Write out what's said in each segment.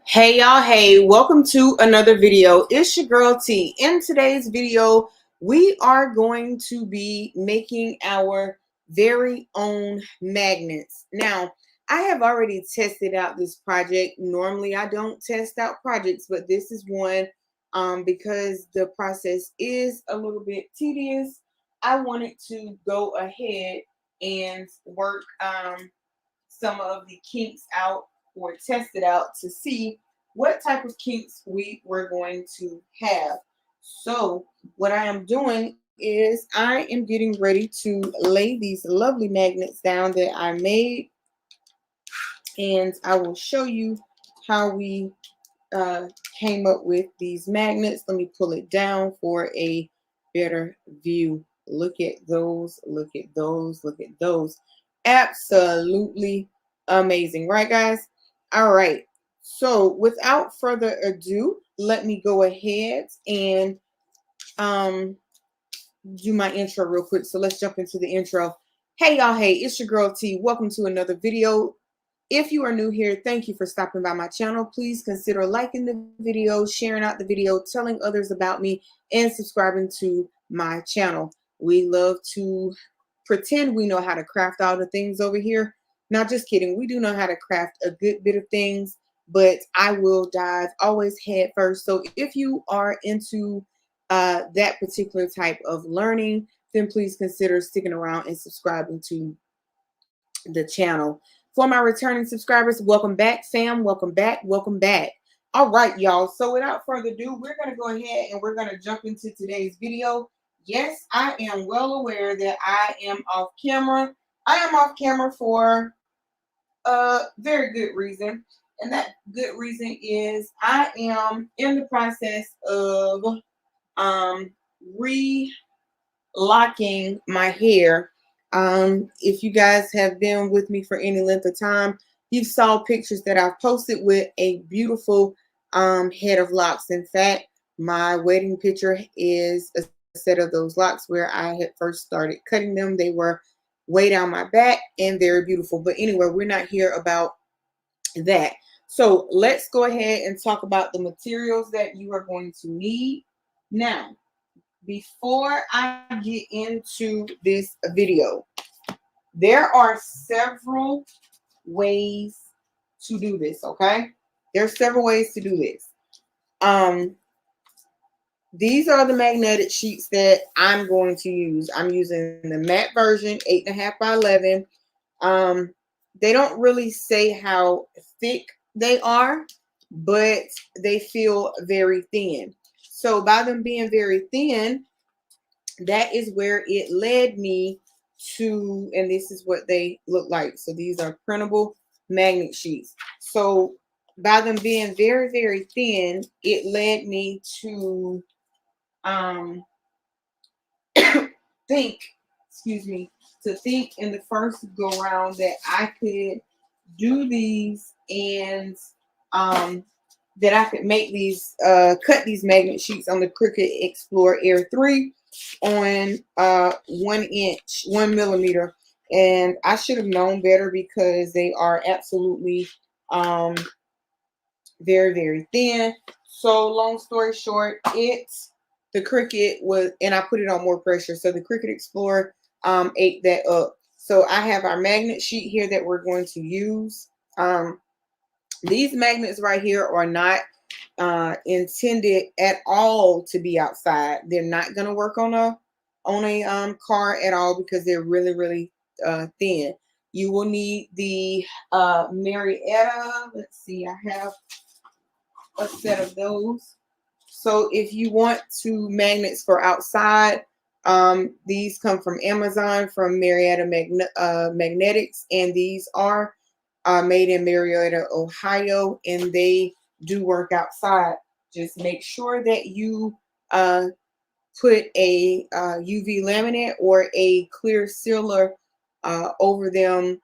Hey y'all, hey, welcome to another video. It's your girl T. In today's video, we are going to be making our very own magnets. Now, I have already tested out this project. Normally, I don't test out projects, but this is one because the process is a little bit tedious. I wanted to go ahead and work some of the kinks out or test it out to see what type of kinks we were going to have. So what I am doing is I am getting ready to lay these lovely magnets down that I made, and I will show you how we came up with these magnets. Let me pull it down for a better view. Look at those, look at those, look at those. Absolutely amazing, right guys? All right, so without further ado, let me go ahead and do my intro real quick. So let's jump into the intro. Hey y'all, hey, it's your girl T. Welcome to another video. If you are new here, thank you for stopping by my channel. Please consider liking the video, sharing out the video, telling others about me, and subscribing to my channel. We love to pretend we know how to craft all the things over here. Not just kidding. We do know how to craft a good bit of things, but I will dive always head first. So if you are into that particular type of learning, then please consider sticking around and subscribing to the channel. For my returning subscribers, welcome back, fam. Welcome back. Welcome back. All right, y'all. So without further ado, we're going to go ahead and we're going to jump into today's video. Yes, I am well aware that I am off camera. I am off camera for a very good reason. And that good reason is I am in the process of relocking my hair. If you guys have been with me for any length of time, you saw pictures that I've posted with a beautiful head of locks. In fact, my wedding picture is a set of those locks where I had first started cutting them. They were way down my back and very beautiful. But anyway, we're not here about that. So let's go ahead and talk about the materials that you are going to need. Now, before I get into this video, there are several ways to do this, okay? There are several ways to do this. These are the magnetic sheets that I'm going to use. I'm using the matte version, 8.5 by 11. They don't really say how thick they are, but they feel very thin. So by them being very thin, that is where it led me to, and this is what they look like. So these are printable magnet sheets. So by them being very, very thin, it led me to think, excuse me, to think in the first go round that I could do these and that I could make these, cut these magnet sheets on the Cricut Explorer Air 3 on 1 millimeter. And I should have known better because they are absolutely very, very thin. So long story short, the Cricut was, and I put it on more pressure. So the Cricut Explorer ate that up. So I have our magnet sheet here that we're going to use. These magnets right here are not intended at all to be outside. They're not going to work on a car at all because they're really, really thin. You will need the Marietta. Let's see, I have a set of those. So if you want to magnets for outside, these come from Amazon from Marietta Magnetics, and these are made in Marietta, Ohio, and they do work outside. Just make sure that you put a UV laminate or a clear sealer over them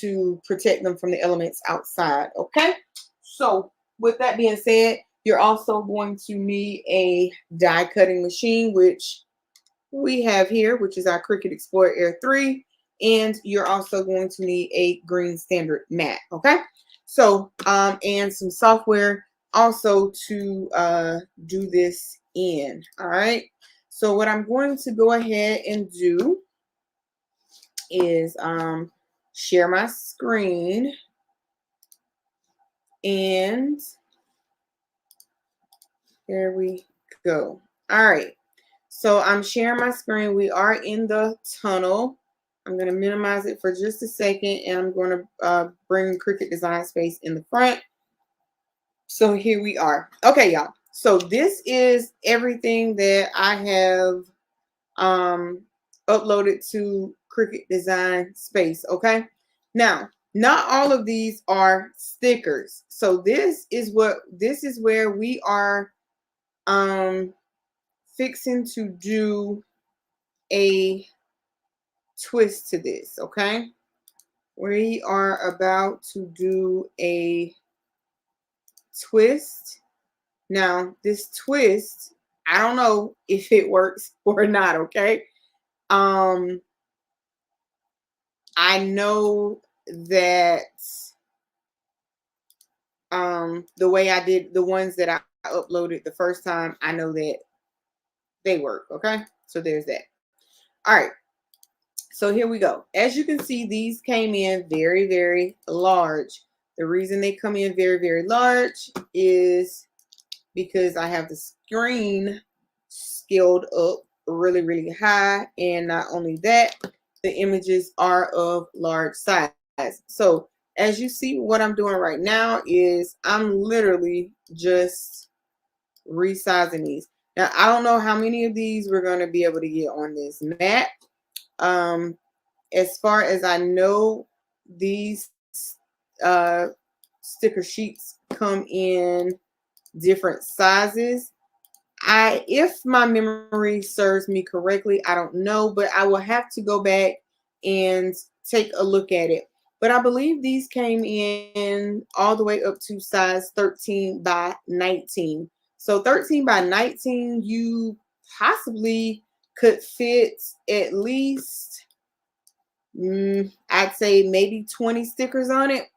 to protect them from the elements outside. Okay, so with that being said, you're also going to need a die cutting machine, which we have here, which is our Cricut Explorer Air 3. And you're also going to need a green standard mat. Okay, So, and some software also to do this in. All right. So what I'm going to go ahead and do is share my screen, and there we go. All right. So I'm sharing my screen. We are in the tunnel. I'm going to minimize it for just a second, and I'm going to bring Cricut Design Space in the front. So here we are. Okay, y'all. So this is everything that I have uploaded to Cricut Design Space. Okay. Now, not all of these are stickers. So this is where we are fixing to do a twist to this. Okay. We are about to do a twist. Now, this twist, I don't know if it works or not, okay? I know that the way I did the ones that I uploaded the first time, I know that they work, okay? So there's that. All right. So here we go. As you can see, these came in very, very large. The reason they come in very, very large is because I have the screen scaled up really, really high. And not only that, the images are of large size. So as you see, what I'm doing right now is I'm literally just resizing these. Now, I don't know how many of these we're going to be able to get on this mat. As far as I know, these sticker sheets come in different sizes. If my memory serves me correctly, I don't know, but I will have to go back and take a look at it. But I believe these came in all the way up to size 13 by 19. So 13 by 19, you possibly could fit at least, I'd say maybe 20 stickers on it.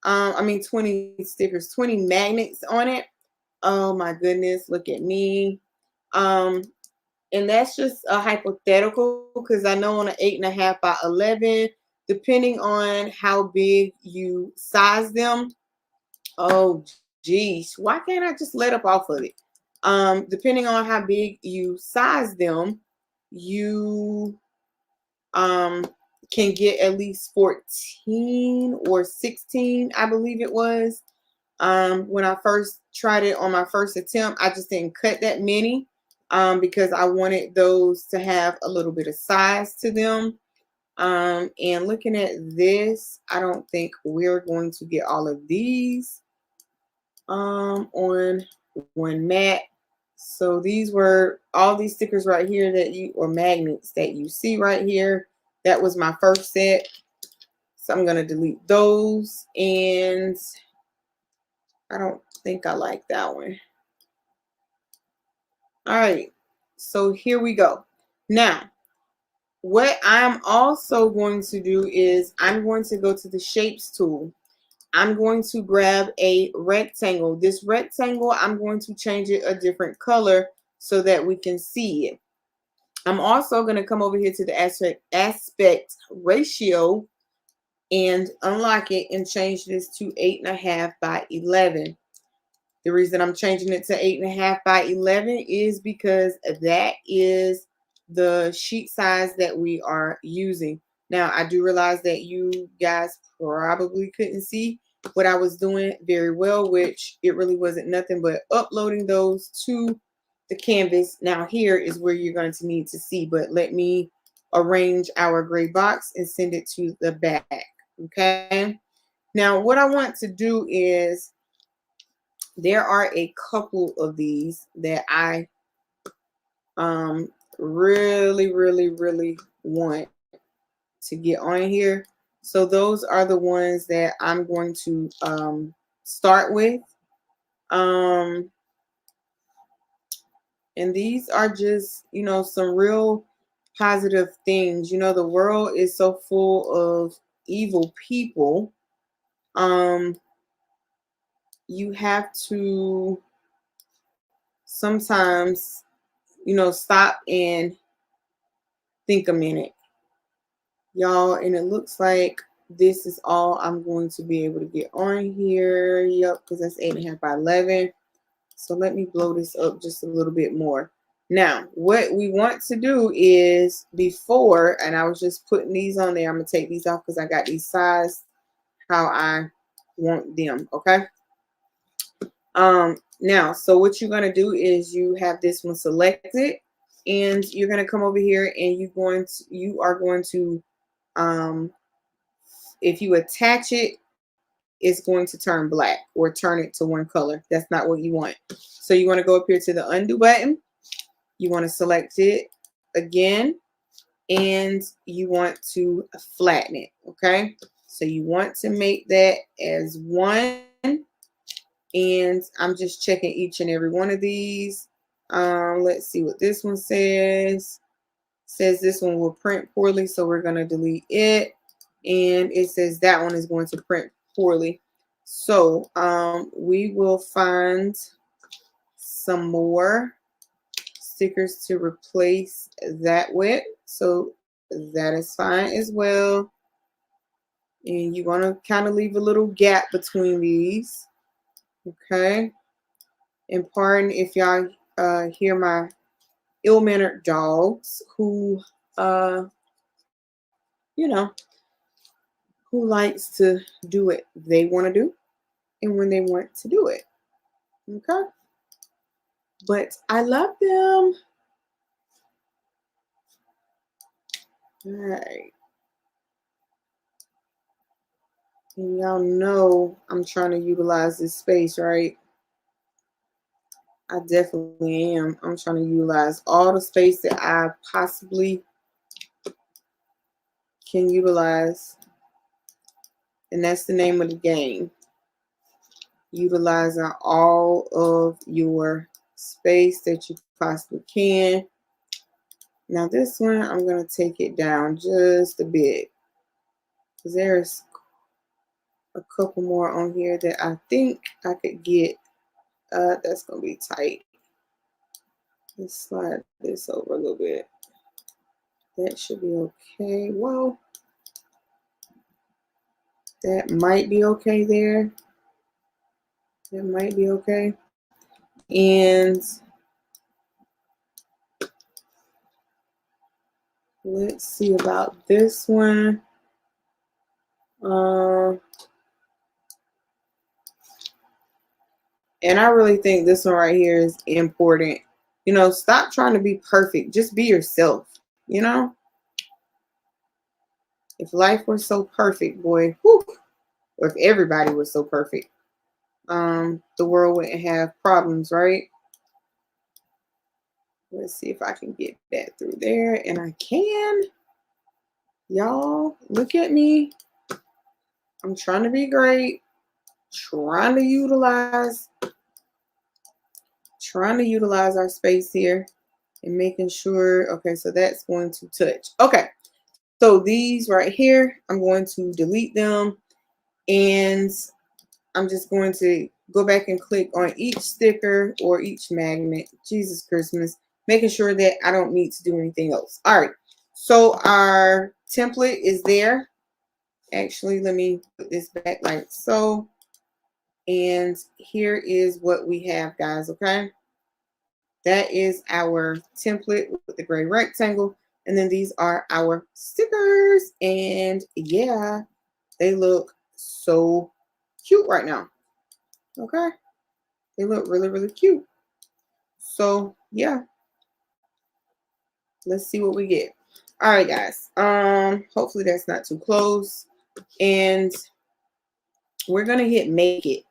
20 stickers, 20 magnets on it. Oh my goodness, look at me. And that's just a hypothetical, because I know on an 8.5 by 11, depending on how big you size them. Oh geez, why can't I just let up off of it? Depending on how big you size them, you can get at least 14 or 16, I believe it was. When I first tried it on my first attempt, I just didn't cut that many because I wanted those to have a little bit of size to them. And looking at this, I don't think we're going to get all of these on one mat. So these were all these stickers right here or magnets that you see right here. That was my first set. So I'm going to delete those, and I don't think I like that one. All right, so here we go. Now, what I'm also going to do is I'm going to go to the shapes tool. I'm going to grab a rectangle. This rectangle, I'm going to change it a different color so that we can see it. I'm also going to come over here to the aspect ratio and unlock it and change this to 8.5 by 11. The reason I'm changing it to 8.5 by 11 is because that is the sheet size that we are using. Now, I do realize that you guys probably couldn't see what I was doing very well, which it really wasn't nothing but uploading those to the canvas. Now, here is where you're going to need to see, but let me arrange our gray box and send it to the back. Okay. Now, what I want to do is, there are a couple of these that I really, really, really want to get on here. So those are the ones that I'm going to start with. And these are just, some real positive things. The world is so full of evil people. you have to sometimes, you know, stop and think a minute, y'all. And it looks like this is all I'm going to be able to get on here. Yep, because that's 8.5 by 11. So let me blow this up just a little bit more. Now, what we want to do is before, and I was just putting these on there. I'm going to take these off because I got these sized how I want them, okay? Now, so what you're going to do is you have this one selected, and you're going to come over here and you are going to, if you attach it, it's going to turn black or turn it to one color. That's not what you want. So you want to go up here to the undo button. You want to select it again, and you want to flatten it, okay? So you want to make that as one, and I'm just checking each and every one of these. Let's see what this one says. It says this one will print poorly, so we're going to delete it. And it says that one is going to print poorly. So we will find some more stickers to replace that with. So that is fine as well. And you want to kind of leave a little gap between these. Okay. And pardon if y'all hear my ill-mannered dogs who, you know, who likes to do what they want to do and when they want to do it. Okay. But I love them. All right. And y'all know I'm trying to utilize this space, right? I definitely am. I'm trying to utilize all the space that I possibly can utilize. And that's the name of the game. Utilizing all of your space that you possibly can. Now this one, I'm going to take it down just a bit, because there's a couple more on here that I think I could get. That's going to be tight. Let's slide this over a little bit. That should be okay. Well, that might be okay there. That might be okay. And let's see about this one. And I really think this one right here is important. You know, stop trying to be perfect. Just be yourself, you know? If life was so perfect, boy, whew, or if everybody was so perfect, the world wouldn't have problems, right? Let's see if I can get that through there. And I can. Y'all, look at me. I'm trying to be great. Trying to utilize our space here and making sure. Okay, so that's going to touch. Okay, so these right here, I'm going to delete them, and I'm just going to go back and click on each sticker or each magnet. Jesus Christmas, making sure that I don't need to do anything else. All right, so our template is there. Actually, let me put this back like so. And here is what we have, guys, okay? That is our template with the gray rectangle. And then these are our stickers. And yeah, they look so cute right now. Okay? They look really, really cute. So yeah. Let's see what we get. All right, guys. Hopefully that's not too close. And we're gonna hit make it.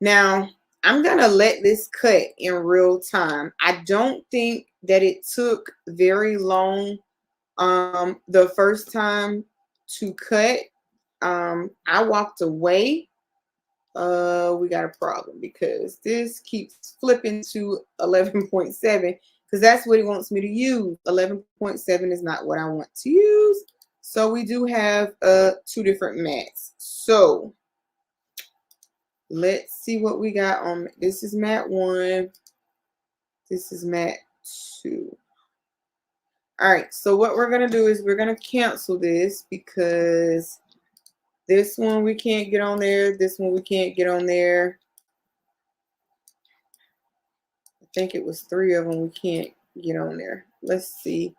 Now, I'm going to let this cut in real time. I don't think that it took very long the first time to cut. I walked away. We got a problem because this keeps flipping to 11.7 because that's what it wants me to use. 11.7 is not what I want to use. So we do have 2 different mats. So let's see what we got on. This is mat 1. This is mat 2. All right, so what we're going to do is we're going to cancel this because this one we can't get on there. This one we can't get on there. I think it was 3 of them we can't get on there. Let's see.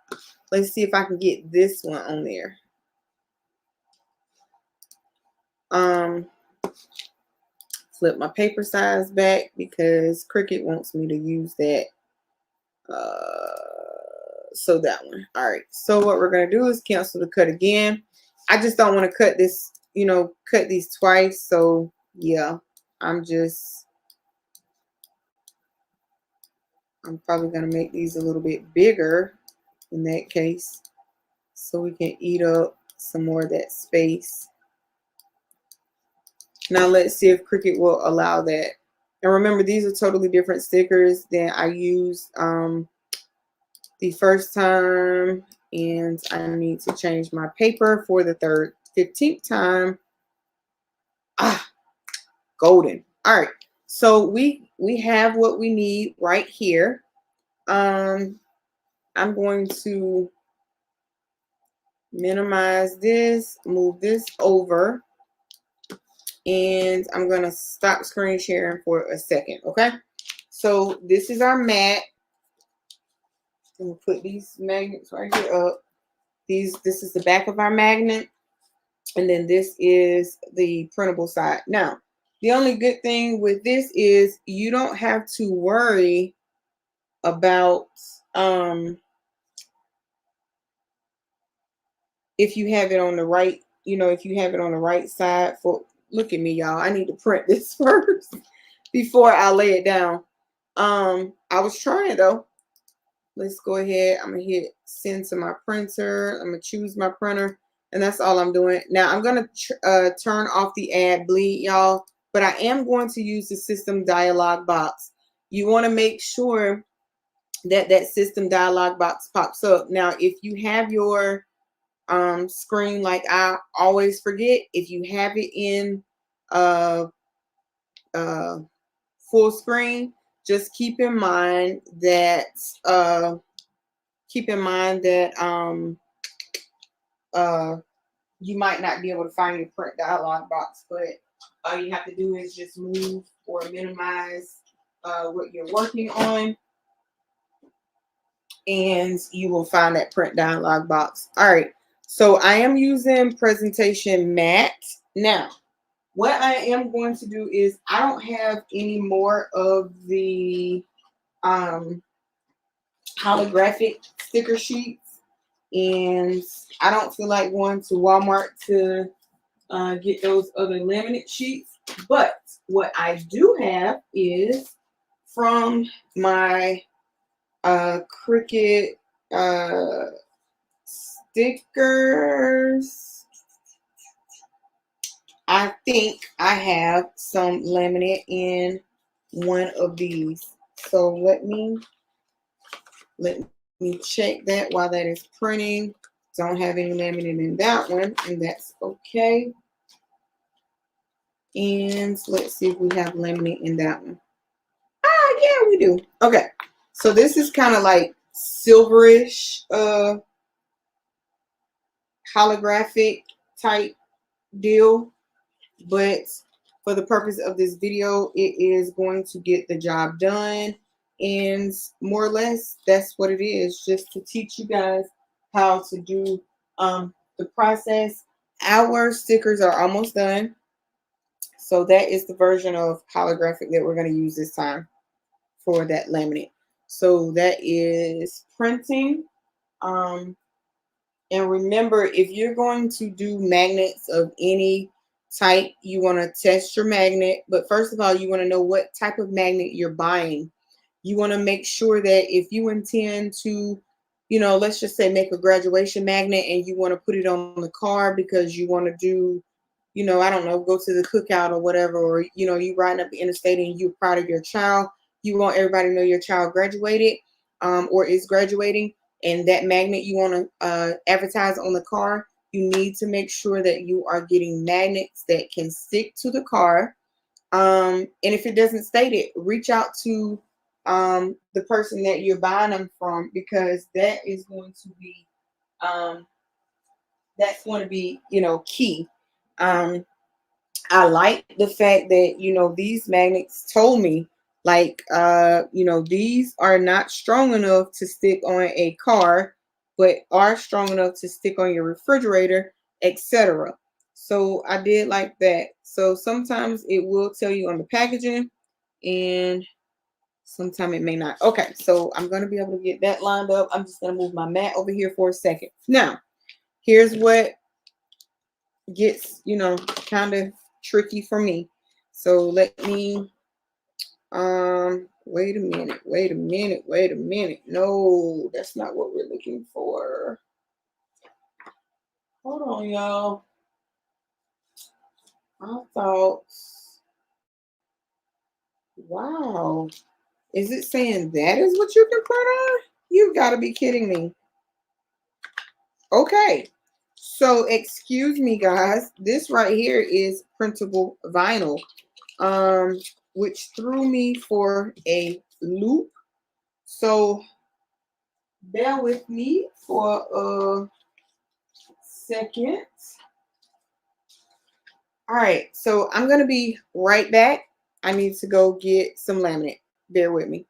Let's see if I can get this one on there. Flip my paper size back because Cricut wants me to use that. So that one. All right. So what we're going to do is cancel the cut again. I just don't want to cut this, you know, cut these twice. So yeah, I'm probably going to make these a little bit bigger in that case, so we can eat up some more of that space. Now let's see if Cricut will allow that. And remember, these are totally different stickers than I used the first time, and I need to change my paper for the 15th time. Golden. All right, so we have what we need right here. I'm going to minimize this, move this over, and I'm going to stop screen sharing for a second. Okay, so this is our mat. We'll put these magnets right here up. This is the back of our magnet, and then this is the printable side. Now, the only good thing with this is you don't have to worry about if you have it on the right, you know, if you have it on the right side. For look at me, y'all. I need to print this first before I lay it down. I was trying though. Let's go ahead. I'm gonna hit send to my printer. I'm gonna choose my printer, and that's all I'm doing. Now I'm gonna turn off the ad bleed, y'all, but I am going to use the system dialog box. You want to make sure that that system dialog box pops up. Now, if you have your screen, like I always forget, if you have it in full screen, just keep in mind that you might not be able to find your print dialog box, but all you have to do is just move or minimize what you're working on, and you will find that print dialog box. All right, so I am using presentation mat. Now, what I am going to do is I don't have any more of the holographic sticker sheets, and I don't feel like going to Walmart to get those other laminate sheets. But what I do have is from my Cricut stickers. I think I have some laminate in one of these. So let me check that while that is printing. Don't have any laminate in that one, and that's okay. And let's see if we have laminate in that one. Ah, yeah, we do. Okay, so this is kind of like silverish holographic type deal, but for the purpose of this video, it is going to get the job done. And more or less, that's what it is, just to teach you guys how to do the process. Our stickers are almost done. So that is the version of holographic that we're going to use this time for that laminate. So that is printing. And remember, if you're going to do magnets of any type, you want to test your magnet. But first of all, you want to know what type of magnet you're buying. You want to make sure that if you intend to, you know, let's just say make a graduation magnet and you want to put it on the car because you want to do, you know, I don't know, go to the cookout or whatever, or, you know, you riding up the interstate and you're proud of your child. You want everybody to know your child graduated or is graduating, and that magnet you want to advertise on the car. You need to make sure that you are getting magnets that can stick to the car, And if it doesn't state it, reach out to the person that you're buying them from, because that is going to be you know, key. I like the fact that, you know, these magnets told me, like, you know, these are not strong enough to stick on a car, but are strong enough to stick on your refrigerator, etc. So I did like that. So sometimes it will tell you on the packaging, and sometimes it may not. Okay, so I'm going to be able to get that lined up. I'm just going to move my mat over here for a second. Now, here's what gets, you know, kind of tricky for me. So let me wait a minute. No, that's not what we're looking for. Hold on, y'all. I thought, wow, is it saying that is what you can put on? You've got to be kidding me. Okay, so excuse me, guys, this right here is printable vinyl, which threw me for a loop. So bear with me for a second. All right, so I'm gonna be right back. I need to go get some laminate. Bear with me.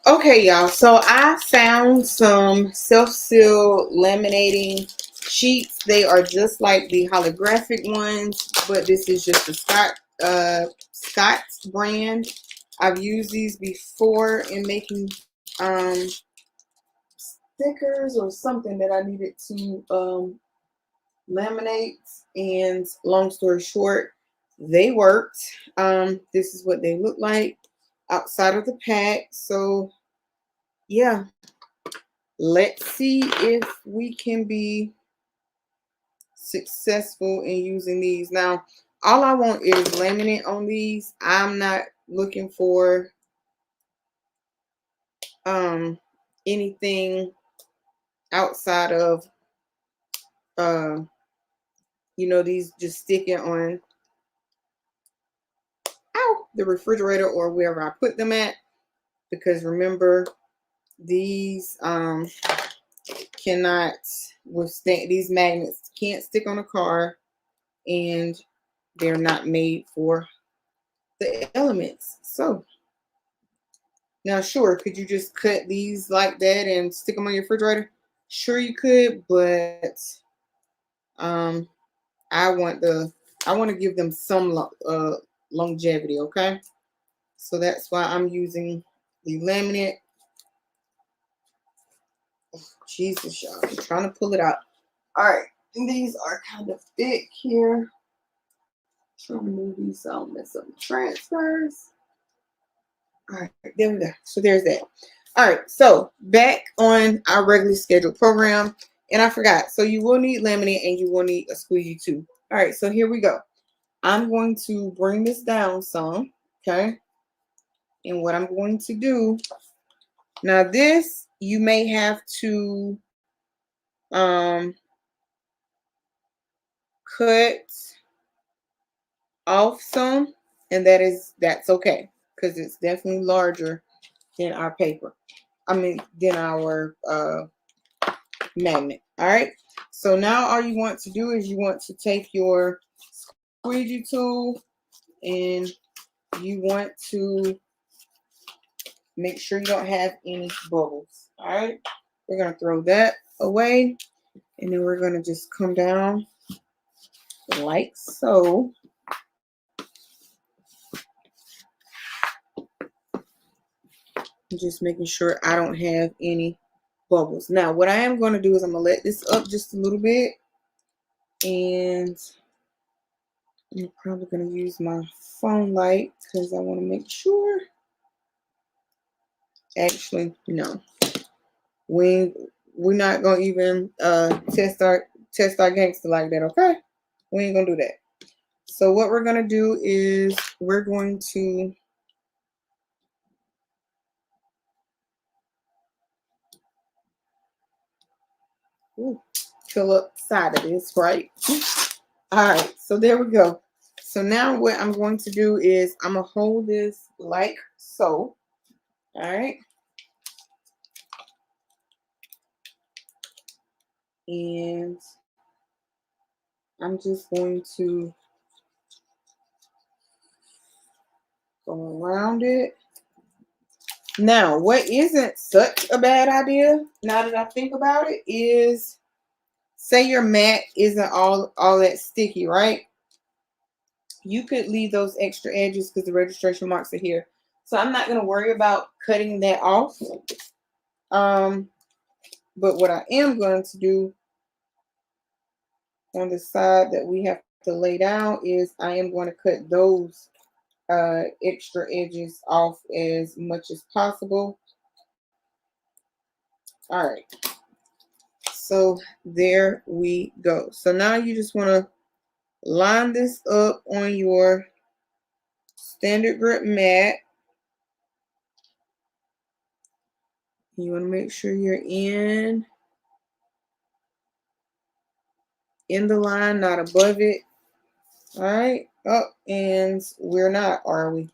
Okay, y'all, so I found some self-seal laminating sheets. They are just like the holographic ones, but this is just the Scott's brand. I've used these before in making stickers or something that I needed to laminate, and long story short, they worked. This is what they look like outside of the pack. So yeah, let's see if we can be successful in using these. Now, all I want is laminate on these. I'm not looking for anything outside of you know, these just sticking on the refrigerator or wherever I put them at, because remember, these cannot withstand, these magnets can't stick on a car, and they're not made for the elements. So now, sure, could you just cut these like that and stick them on your refrigerator? Sure you could, but I want to give them some longevity, okay? So that's why I'm using the laminate. Oh, Jesus, y'all, I'm trying to pull it out. All right, and these are kind of thick here. Trying to move these so I don't mess up the transfers. All right, there we go. So there's that. All right, so back on our regularly scheduled program, and I forgot. So you will need laminate and you will need a squeegee too. All right, so here we go. I'm going to bring this down some, okay? And what I'm going to do now, this you may have to cut off some, and that's okay, because it's definitely larger than our paper. I mean, than our magnet. All right. So now all you want to do is you want to take your squeegee tool and you want to make sure you don't have any bubbles. All right. We're going to throw that away, and then we're going to just come down like so. Just making sure I don't have any bubbles. Now, what I am going to do is I'm going to let this up just a little bit, and I'm probably going to use my phone light because I want to make sure. Actually, no. We're not going to even test our gangster like that, okay? We ain't going to do that. So what we're going to do is we're going to fill up the side of this, right? All right, so there we go. So now what I'm going to do is I'm going to hold this like so. All right. And I'm just going to go around it. Now, what isn't such a bad idea, now that I think about it, is say your mat isn't all that sticky, right? You could leave those extra edges because the registration marks are here. So I'm not going to worry about cutting that off. But what I am going to do on the side that we have to lay down is I am going to cut those extra edges off as much as possible. All right. So there we go. So now you just want to line this up on your standard grip mat. You want to make sure you're in the line, not above it. All right. Oh, and we're not, are we?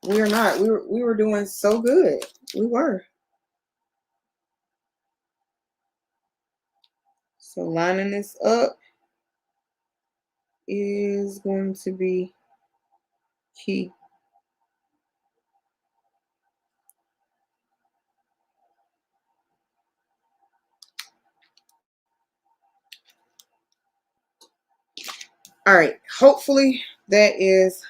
We're not. We were doing so good. We were. So lining this up is going to be key. All right. Hopefully that is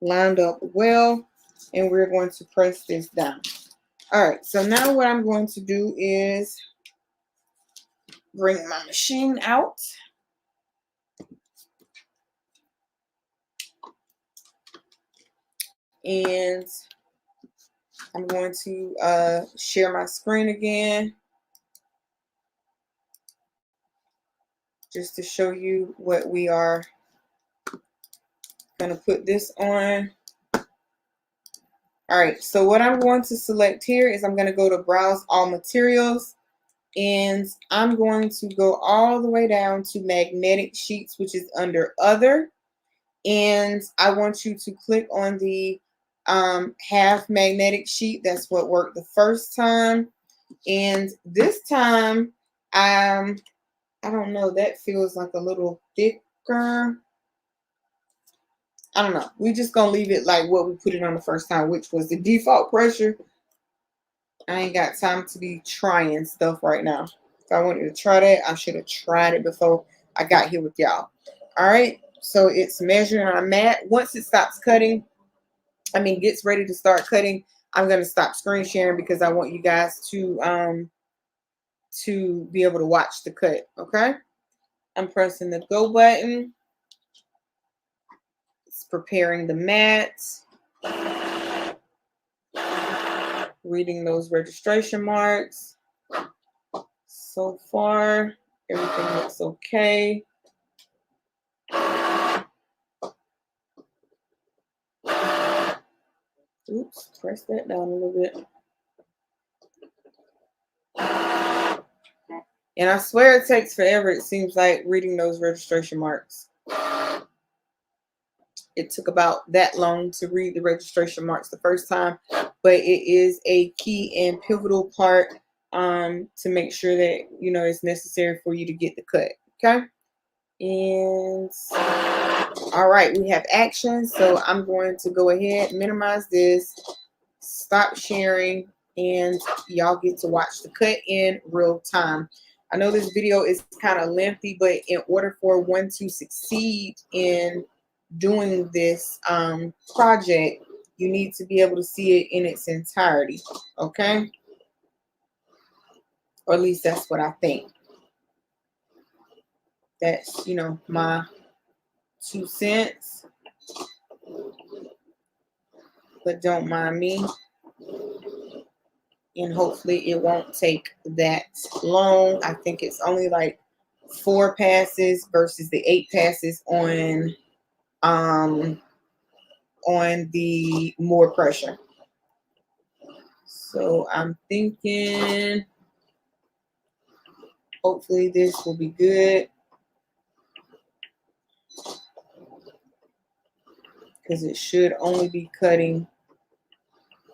lined up well, and we're going to press this down. All right. So now what I'm going to do is bring my machine out. And I'm going to share my screen again just to show you what we are going to put this on. All right, so what I'm going to select here is I'm going to go to Browse All Materials, and I'm going to go all the way down to Magnetic Sheets, which is under Other. And I want you to click on the half magnetic sheet. That's what worked the first time. And this time, I don't know, that feels like a little thicker. I don't know. We're just going to leave it like what we put it on the first time, which was the default pressure. I ain't got time to be trying stuff right now. If I wanted to try that, I should have tried it before I got here with y'all. All right. So it's measuring our mat. Once it stops cutting, gets ready to start cutting, I'm going to stop screen sharing because I want you guys to be able to watch the cut. Okay. I'm pressing the go button. It's preparing the mat. Reading those registration marks. So far, everything looks okay. Oops, press that down a little bit. And I swear it takes forever, it seems like, reading those registration marks. It took about that long to read the registration marks the first time, but it is a key and pivotal part to make sure that, it's necessary for you to get the cut, okay? And all right, we have action. So I'm going to go ahead, minimize this, stop sharing, and y'all get to watch the cut in real time. I know this video is kind of lengthy, but in order for one to succeed in doing this project, you need to be able to see it in its entirety, okay? Or at least that's what I think. That's, my 2 cents. But don't mind me. And hopefully it won't take that long. I think it's only like 4 passes versus the 8 passes on the more pressure. So I'm thinking hopefully this will be good. because it should only be cutting.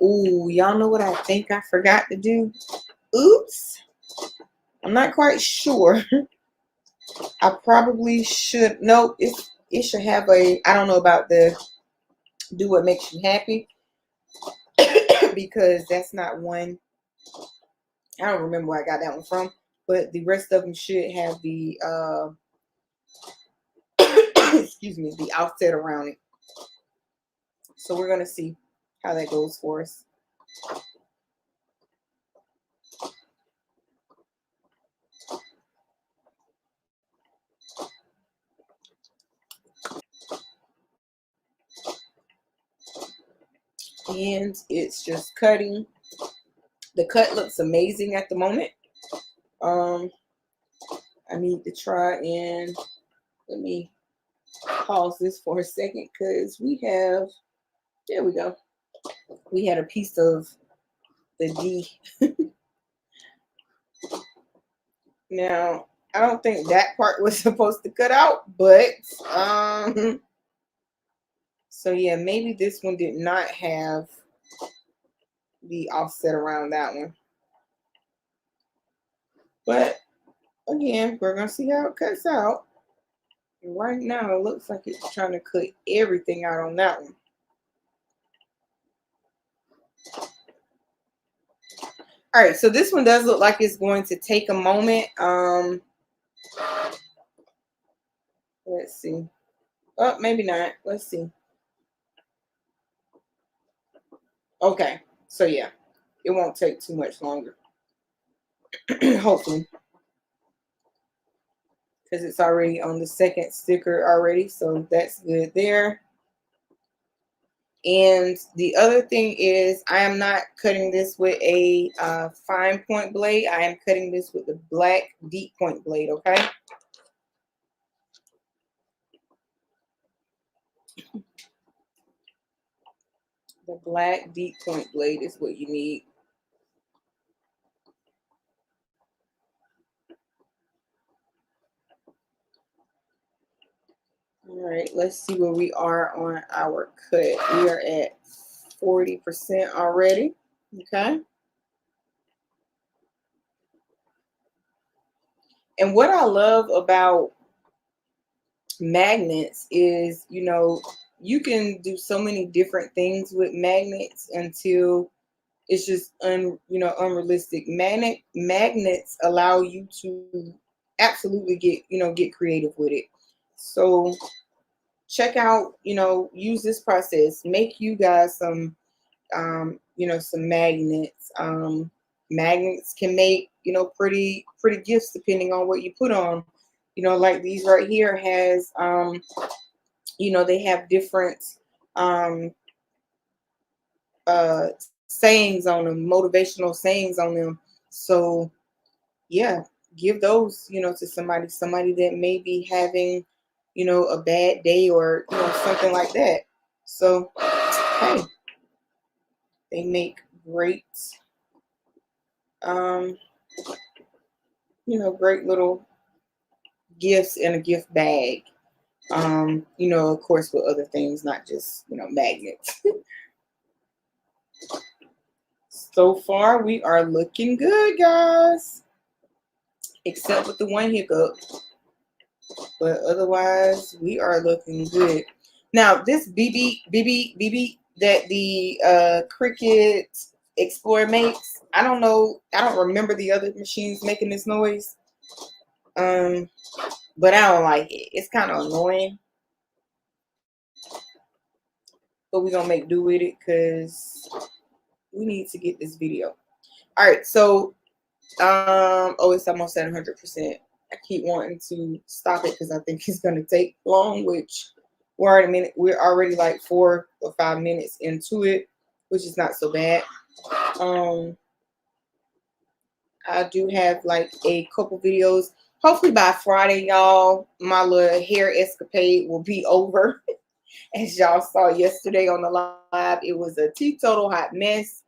Ooh, y'all know what I think I forgot to do? Oops. I'm not quite sure. I probably should. No, it should have a, I don't know about the do what makes you happy because that's not one. I don't remember where I got that one from, but the rest of them should have the excuse me, the offset around it. So we're gonna see how that goes for us. And it's just cutting. The cut looks amazing at the moment. I need to try and let me pause this for a second because we have, there we go. We had a piece of the D. Now, I don't think that part was supposed to cut out, but so yeah, maybe this one did not have the offset around that one. But again, we're gonna see how it cuts out. And right now, it looks like it's trying to cut everything out on that one. All right, so this one does look like it's going to take a moment. Let's see. Oh, maybe not. Let's see. Okay, so yeah, it won't take too much longer. Hopefully, because it's already on the second sticker already, so that's good there. And the other thing is, I am not cutting this with a fine point blade. I am cutting this with the black deep point blade, okay? The black deep point blade is what you need. All right, let's see where we are on our cut. We are at 40% already, okay? And what I love about magnets is, you know, you can do so many different things with magnets until it's just unrealistic. Magnets allow you to absolutely get creative with it. So check out, use this process. Make you guys some some magnets. Magnets can make, pretty gifts depending on what you put on. Like these right here has they have different uh sayings on them, motivational sayings on them. So yeah, give those, to somebody that may be having, a bad day or something like that. So hey, they make great great little gifts in a gift bag. Of course with other things, not just, magnets. So far we are looking good, guys. Except with the one hiccup. But otherwise we are looking good. Now this BB that the Cricut Explorer makes, I don't know, I don't remember the other machines making this noise. But I don't like it. It's kind of annoying. But we're gonna make do with it because we need to get this video. All right, so oh, it's almost at 100%. I keep wanting to stop it because I think it's gonna take long, which we're already like 4 or 5 minutes into it, which is not so bad. I do have like a couple videos. Hopefully by Friday, y'all, my little hair escapade will be over. As y'all saw yesterday on the live, it was a teetotal hot mess.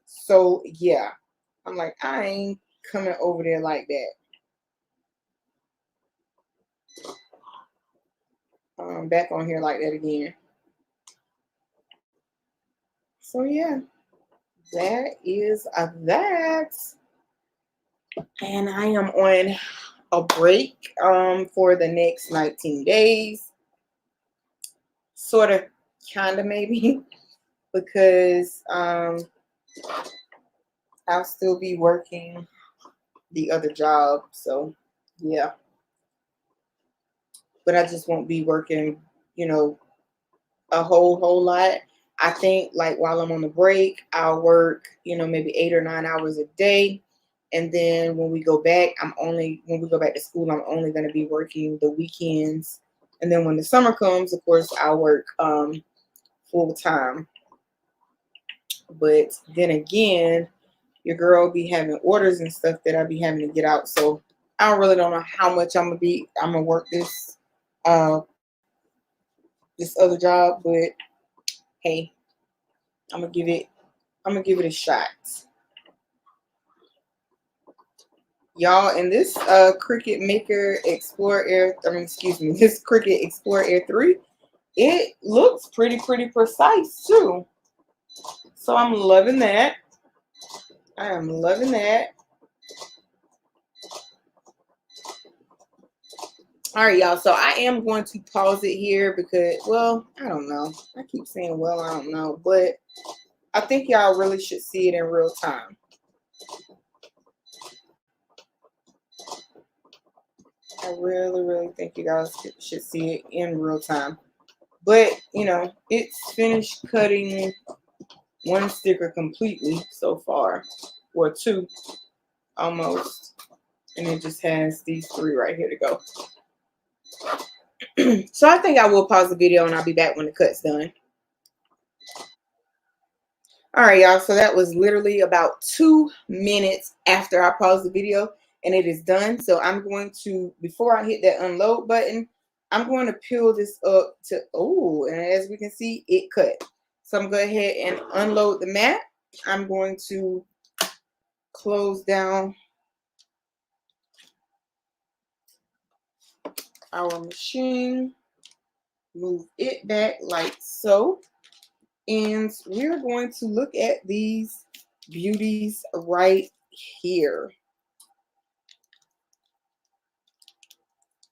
So yeah, I'm like, I ain't coming over there like that. Back on here like that again. So yeah, that is that. And I am on a break for the next 19 days. Sort of, kind of, maybe, because I'll still be working the other job. So yeah, but I just won't be working, you know, a whole lot. I think like while I'm on the break, I'll work, you know, maybe 8 or 9 hours a day. And then when we go back, when we go back to school, I'm only going to be working the weekends. And then when the summer comes, of course, I'll work full time. But then again, your girl be having orders and stuff that I be having to get out. So I really don't know how much I'm gonna work this this other job, but hey, I'm gonna give it a shot. Y'all, and this Cricut Maker Explorer Air, this Cricut Explorer Air 3, it looks pretty precise too. So I'm loving that. I am loving that. All right, y'all. So I am going to pause it here because, well, I don't know. I keep saying, well, I don't know, but I think y'all really should see it in real time. I really think you guys should see it in real time. But, you know, it's finished cutting one sticker completely so far, or two almost. And it just has these 3 right here to go. So I think I will pause the video and I'll be back when the cut's done. All right, y'all. So that was literally about 2 minutes after I paused the video and it is done. So I'm going to, before I hit that unload button, I'm going to peel this up to, oh, and as we can see, it cut. So I'm going to go ahead and unload the mat. I'm going to close down our machine, move it back like so. And we're going to look at these beauties right here.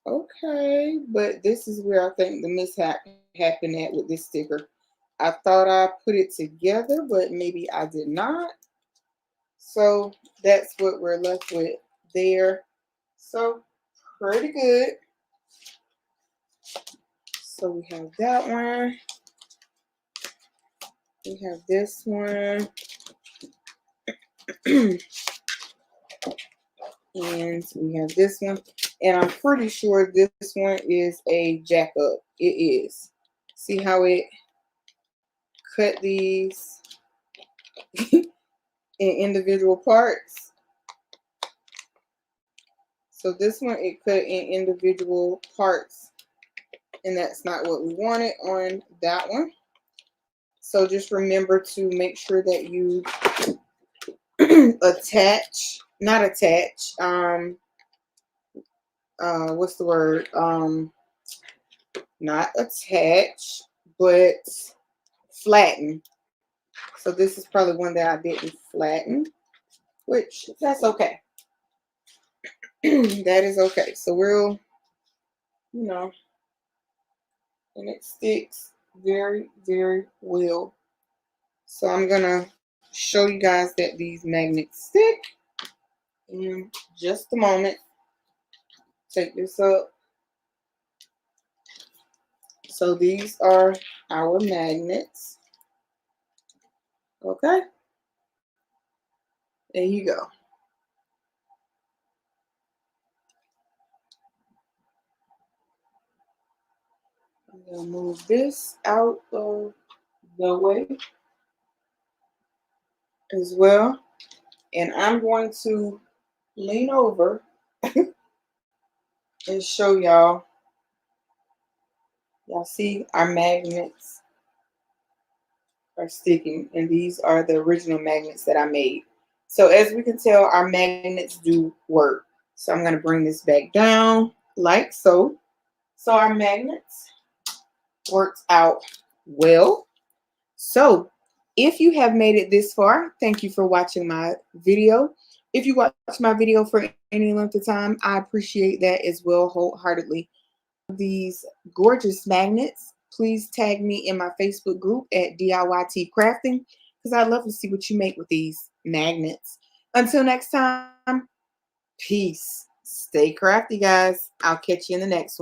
Okay, but this is where I think the mishap happened at with this sticker. I thought I put it together, but maybe I did not. So that's what we're left with there. So pretty good. So we have that one. We have this one. And we have this one. And I'm pretty sure this one is a jack up. It is. See how it cut these in individual parts? So this one, it cut in individual parts. And that's not what we wanted on that one. So just remember to make sure that you what's the word? Not attach, but flatten. So this is probably one that I didn't flatten, which that's okay. That is okay. So we'll, you know, and it sticks very well. So I'm gonna show you guys that these magnets stick in just a moment. Take this up. So these are our magnets. Okay. There you go. I'm gonna move this out of the way as well. And I'm going to lean over and show y'all. Y'all see our magnets are sticking, and these are the original magnets that I made. So as we can tell, our magnets do work. So I'm going to bring this back down like so. So our magnets worked out well. So If you have made it this far, thank you for watching my video. If you watch my video for any length of time, I appreciate that as well wholeheartedly. These gorgeous magnets, please tag me in my Facebook group at DIYT Crafting because I'd love to see what you make with these magnets. Until next time, peace. Stay crafty, guys. I'll catch you in the next one.